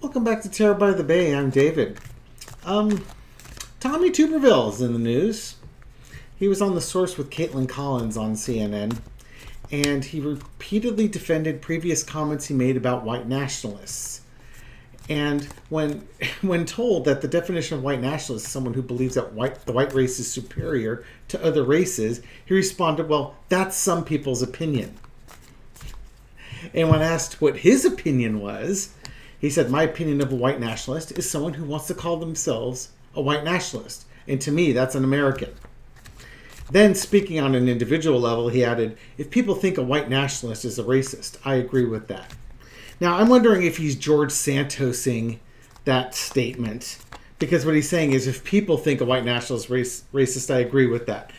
Welcome back to Terror by the Bay. I'm David. Tommy Tuberville is in the news. He was on The Source with Caitlin Collins on CNN, and he repeatedly defended previous comments he made about white nationalists. And when told that the definition of white nationalist is someone who believes that the white race is superior to other races, he responded, well, that's some people's opinion. And when asked what his opinion was, he said, my opinion of a white nationalist is someone who wants to call themselves a white nationalist. And to me, that's an American. Then, speaking on an individual level, he added, if people think a white nationalist is a racist, I agree with that. Now, I'm wondering if he's George Santosing that statement. Because what he's saying is, if people think a white nationalist is racist, I agree with that.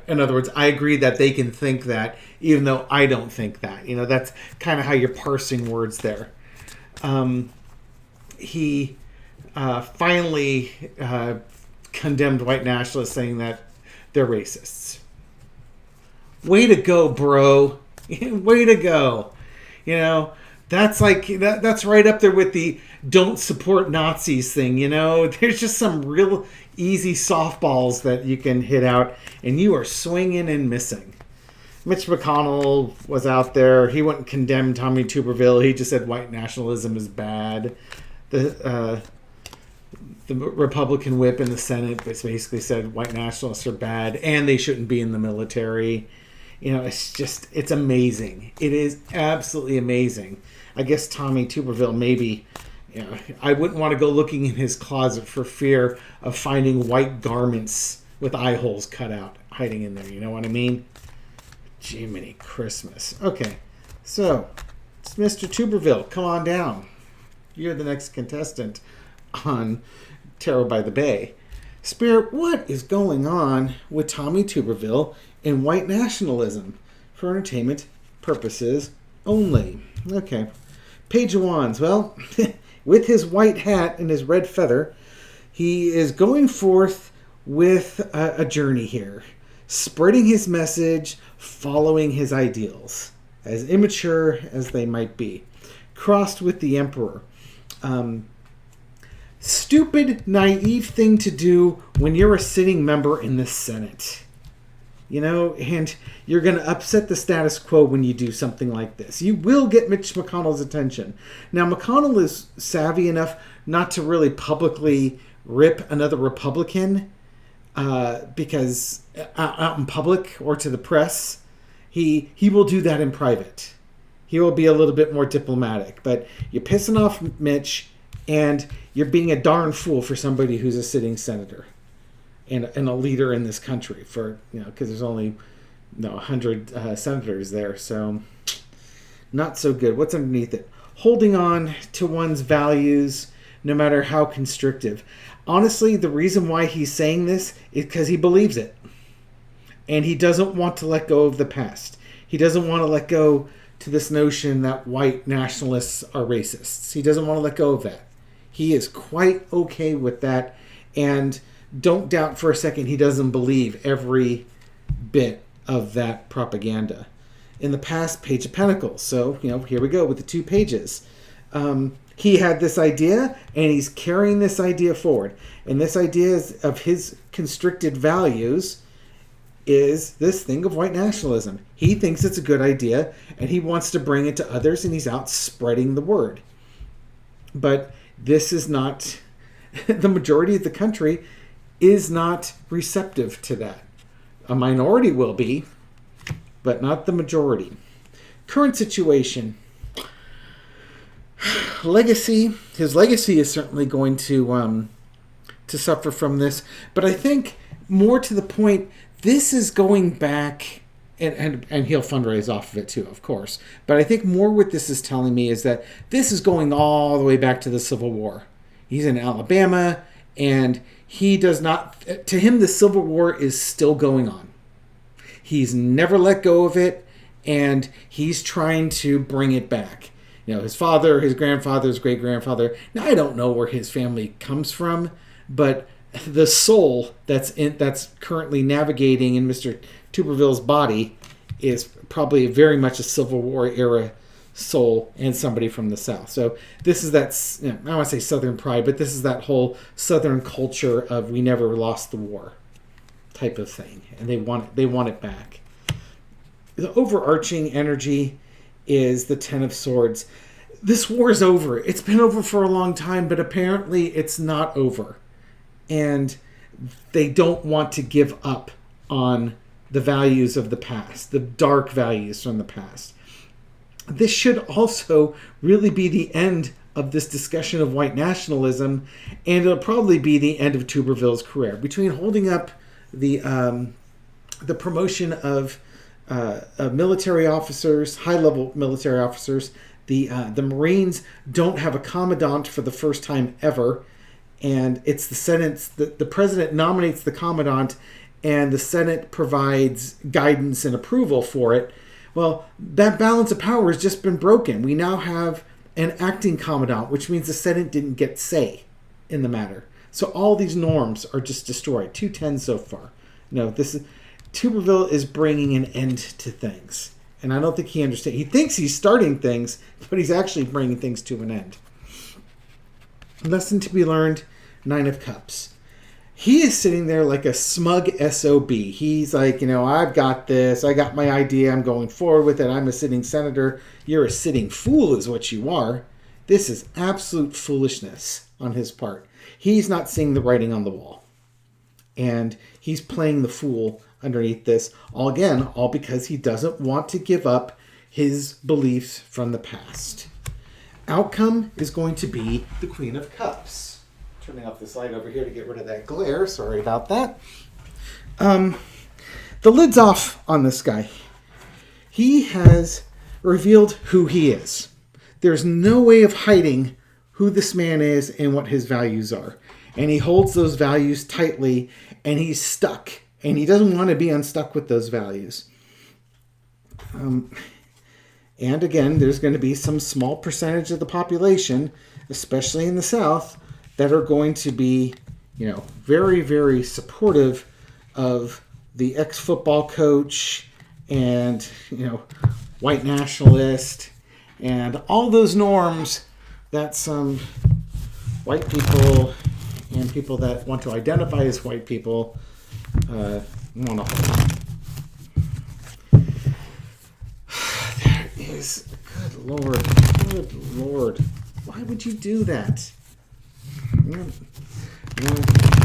In other words, I agree that they can think that, even though I don't think that. You know, that's kind of how you're parsing words there. He finally condemned white nationalists, saying that they're racists. Way to go, bro. Way to go. You know, that's like, that's right up there with the don't support Nazis thing, you know. There's just some real easy softballs that you can hit out, and you are swinging and missing. Mitch McConnell was out there. He wouldn't condemn Tommy Tuberville. He just said white nationalism is bad. The Republican whip in the Senate basically said white nationalists are bad and they shouldn't be in the military. You know, it's amazing. It is absolutely amazing. I guess Tommy Tuberville maybe, you know, I wouldn't want to go looking in his closet for fear of finding white garments with eye holes cut out hiding in there. You know what I mean? Jiminy Christmas. Okay, so it's Mr. Tuberville. Come on down. You're the next contestant on Terror by the Bay. Spirit, what is going on with Tommy Tuberville and white nationalism for entertainment purposes only? Okay. Page of Wands. Well, with his white hat and his red feather, he is going forth with a journey here, spreading his message, following his ideals, as immature as they might be. Crossed with the Emperor. Stupid, naive thing to do when you're a sitting member in the Senate. You know, and you're going to upset the status quo when you do something like this. You will get Mitch McConnell's attention. Now, McConnell is savvy enough not to really publicly rip another Republican because out in public or to the press, he will do that in private. He will be a little bit more diplomatic. But you're pissing off Mitch, and you're being a darn fool for somebody who's a sitting senator and a leader in this country. For, you know, because there's only 100 senators there, so not so good. What's underneath it? Holding on to one's values, no matter how constrictive. Honestly, the reason why he's saying this is because he believes it. And he doesn't want to let go of the past. He doesn't want to let go to this notion that white nationalists are racists. He doesn't want to let go of that. He is quite okay with that. And don't doubt for a second he doesn't believe every bit of that propaganda. In the past, Page of Pentacles. So, you know, here we go with the 2 pages. He had this idea, and he's carrying this idea forward. And this idea is of his constricted values is this thing of white nationalism. He thinks it's a good idea, and he wants to bring it to others, and he's out spreading the word. But this is not, the majority of the country is not receptive to that. A minority will be, but not the majority. Current situation. Legacy. His legacy is certainly going to suffer from this, but I think more to the point, this is going back, and he'll fundraise off of it too, of course. But I think more what this is telling me is that this is going all the way back to the Civil War. He's in Alabama, and he does not, to him, the Civil War is still going on. He's never let go of it, and he's trying to bring it back. You know, his father, his grandfather, his great-grandfather. Now, I don't know where his family comes from, but the soul that's currently navigating in Mr. Tuberville's body is probably very much a Civil War era soul and somebody from the South. So this is that, I don't want to say Southern pride, but this is that whole Southern culture of we never lost the war type of thing, and they want it back. The overarching energy is the Ten of Swords. This war is over. It's been over for a long time, but apparently it's not over. And they don't want to give up on the values of the past, the dark values from the past. This should also really be the end of this discussion of white nationalism, and it'll probably be the end of Tuberville's career. Between holding up the promotion of military officers, high-level military officers, the Marines don't have a commandant for the first time ever, and it's the Senate. The president nominates the commandant, and the Senate provides guidance and approval for it. Well, that balance of power has just been broken. We now have an acting commandant, which means the Senate didn't get say in the matter. So all these norms are just destroyed. 210 so far. No, Tuberville is bringing an end to things. And I don't think he understands. He thinks he's starting things, but he's actually bringing things to an end. Lesson to be learned, 9 of Cups. He is sitting there like a smug SOB. He's like, I've got this. I got my idea. I'm going forward with it. I'm a sitting senator. You're a sitting fool is what you are. This is absolute foolishness on his part. He's not seeing the writing on the wall. And he's playing the fool underneath this. All because he doesn't want to give up his beliefs from the past. Outcome is going to be the Queen of Cups. Turning off this light over here to get rid of that glare. Sorry about that. The lid's off on this guy. He has revealed who he is. There's no way of hiding who this man is and what his values are. And he holds those values tightly, and he's stuck. And he doesn't want to be unstuck with those values. And again, there's going to be some small percentage of the population, especially in the South, that are going to be, very, very supportive of the ex-football coach and, white nationalist and all those norms that some white people and people that want to identify as white people want to hold. That is, good Lord. Why would you do that?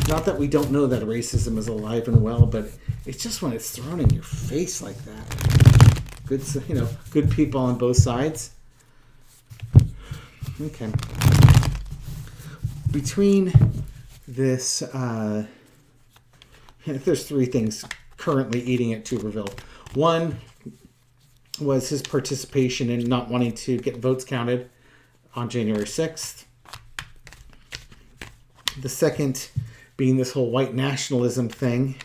Not that we don't know that racism is alive and well, but it's just when it's thrown in your face like that. Good people on both sides. Okay. Between this, there's 3 things currently eating at Tuberville. One was his participation in not wanting to get votes counted on January 6th. The second being this whole white nationalism thing.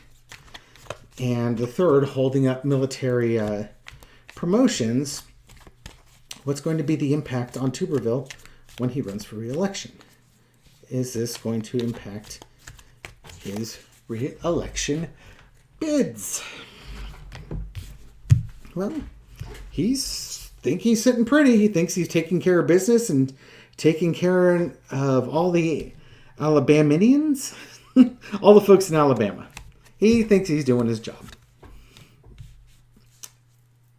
And the third, holding up military promotions. What's going to be the impact on Tuberville when he runs for re-election? Is this going to impact his re-election bids? Well, he's sitting pretty. He thinks he's taking care of business and taking care of all the Alabamians, all the folks in Alabama. He thinks he's doing his job.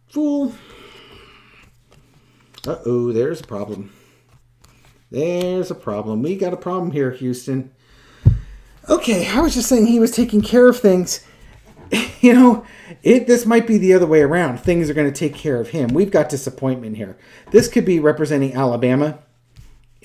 Fool. Uh-oh, there's a problem. There's a problem. We got a problem here, Houston. Okay, I was just saying he was taking care of things. This might be the other way around. Things are going to take care of him. We've got disappointment here. This could be representing Alabama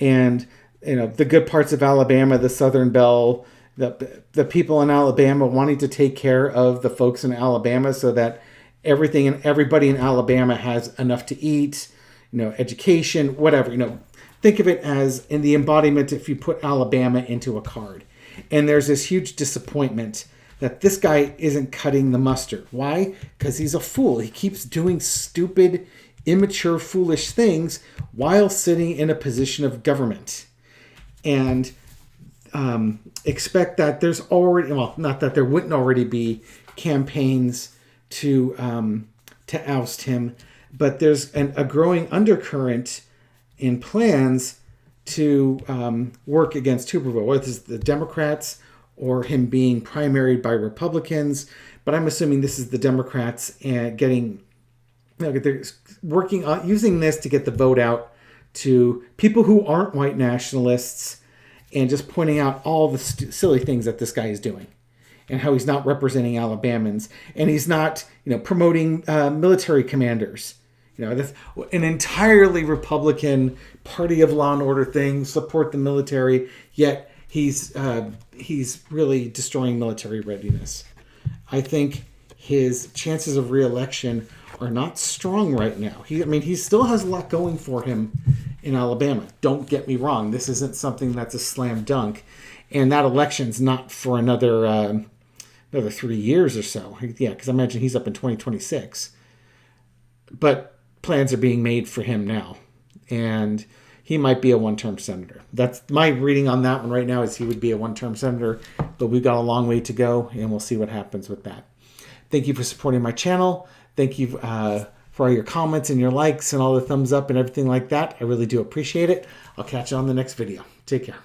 and the good parts of Alabama, the Southern Belle, the people in Alabama wanting to take care of the folks in Alabama so that everything and everybody in Alabama has enough to eat, education, whatever. Think of it as in the embodiment if you put Alabama into a card. And there's this huge disappointment that this guy isn't cutting the mustard. Why? Because he's a fool. He keeps doing stupid, immature, foolish things while sitting in a position of government. And expect that there's already, not that there wouldn't already be campaigns to oust him, but there's a growing undercurrent in plans to work against Tuberville, whether it's the Democrats or him being primaried by Republicans. But I'm assuming this is the Democrats and they're working on using this to get the vote out to people who aren't white nationalists, and just pointing out all the silly things that this guy is doing, and how he's not representing Alabamans, and he's not, promoting military commanders. That's an entirely Republican party of law and order thing, support the military, yet he's really destroying military readiness. I think his chances of re-election are not strong right now. He still has a lot going for him in Alabama. Don't get me wrong. This isn't something that's a slam dunk. And that election's not for another 3 years or so. Yeah, because I imagine he's up in 2026. But plans are being made for him now. And he might be a one-term senator. That's my reading on that one right now, is he would be a one-term senator. But we've got a long way to go, and we'll see what happens with that. Thank you for supporting my channel. Thank you for all your comments and your likes and all the thumbs up and everything like that. I really do appreciate it. I'll catch you on the next video. Take care.